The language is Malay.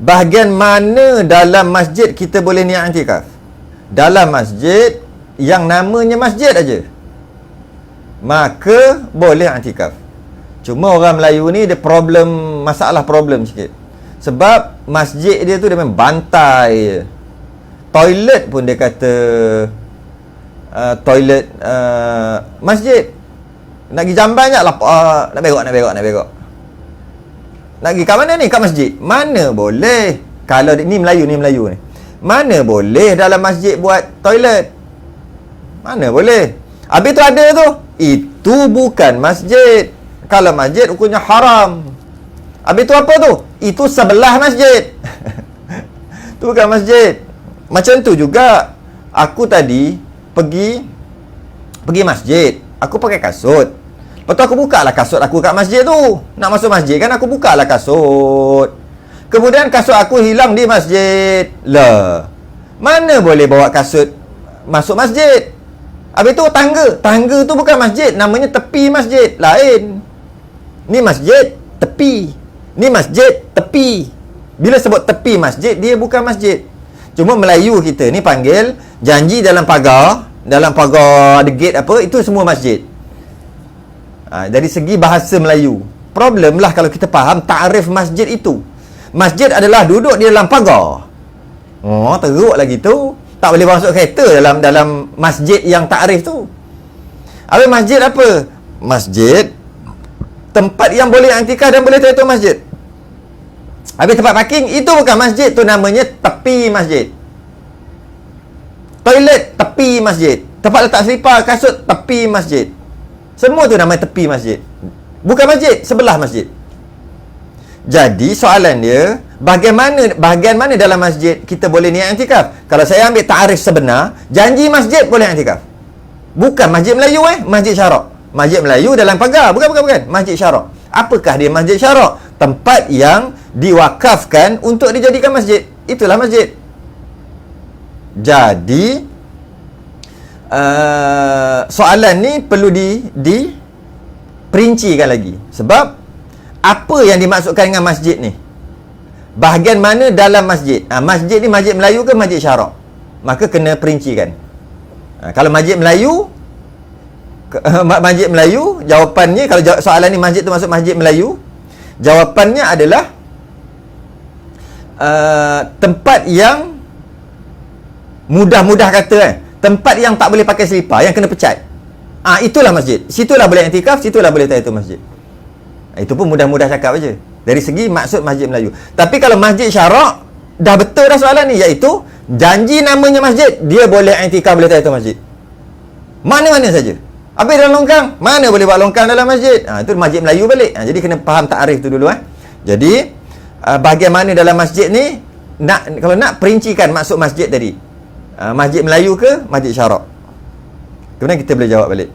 bahagian mana dalam masjid kita boleh niat i'tikaf? Dalam masjid yang namanya masjid aja, maka boleh i'tikaf. Cuma orang Melayu ni dia masalah problem sikit. Sebab masjid dia tu dia memang bantai. Toilet pun dia kata toilet masjid. Nak pergi jamban je nak berok. Nak pergi kat mana ni? Kat masjid. Mana boleh. Kalau ni Melayu ni. Mana boleh dalam masjid buat toilet? Mana boleh. Habis tu ada tu. Itu bukan masjid. Kalau masjid hukumnya haram. Habis tu apa tu? Itu sebelah masjid. Tu bukan masjid. Macam tu juga. Aku tadi pergi masjid. Aku pakai kasut. Lepas tu aku buka lah kasut aku kat masjid tu. Nak masuk masjid kan aku buka lah kasut. Kemudian kasut aku hilang di masjid. Lah, mana boleh bawa kasut masuk masjid? Habis tu tangga. Tangga tu bukan masjid. Namanya tepi masjid. Lain. Ni masjid, tepi. Ni masjid, tepi. Bila sebut tepi masjid, dia bukan masjid. Cuma Melayu kita ni panggil janji dalam pagar ada gate apa, itu semua masjid. Dari segi bahasa Melayu, problem lah kalau kita faham takrif masjid itu. Masjid adalah duduk di dalam pagar. Oh, teruk lagi tu. Tak boleh masuk kereta dalam masjid yang takrif tu. Habis masjid apa? Masjid tempat yang boleh i'tikaf dan boleh tahiyatul masjid. Habis tempat parking itu bukan masjid, tu namanya tepi masjid. Toilet tepi masjid. Tempat letak selipar, kasut tepi masjid. Semua tu namanya tepi masjid. Bukan masjid, sebelah masjid. Jadi soalan dia, bahagian mana dalam masjid kita boleh niat i'tikaf? Kalau saya ambil takrif sebenar, janji masjid boleh i'tikaf. Bukan masjid Melayu masjid syarak. Masjid Melayu dalam pagar, bukan. Masjid syarak. Apakah dia masjid syarak? Tempat yang diwakafkan untuk dijadikan masjid. Itulah masjid. Jadi soalan ni perlu diperincikan lagi. Sebab apa yang dimaksudkan dengan masjid ni? Bahagian mana dalam masjid? Masjid ni masjid Melayu ke masjid syarak? Maka kena perincikan. Kalau masjid Melayu, jawapannya, kalau soalan ni masjid tu masuk masjid Melayu, jawapannya adalah tempat yang mudah kata tempat yang tak boleh pakai selipar, yang kena pecat. Itulah masjid. Situlah boleh i'tikaf, situlah boleh tahiyatul masjid. Itu pun mudah-mudah cakap aja. Dari segi maksud masjid Melayu. Tapi kalau masjid syarak, dah betul dah soalan ni, iaitu janji namanya masjid, dia boleh i'tikaf, boleh tahiyatul masjid. Mana-mana saja. Habis dalam longkang, mana boleh buat longkang dalam masjid? Itu masjid Melayu balik. Jadi kena faham takrif tu dulu. Jadi bahagian mana dalam masjid ni, kalau nak perincikan maksud masjid tadi, masjid Melayu ke masjid syarak? Kemudian kita boleh jawab balik.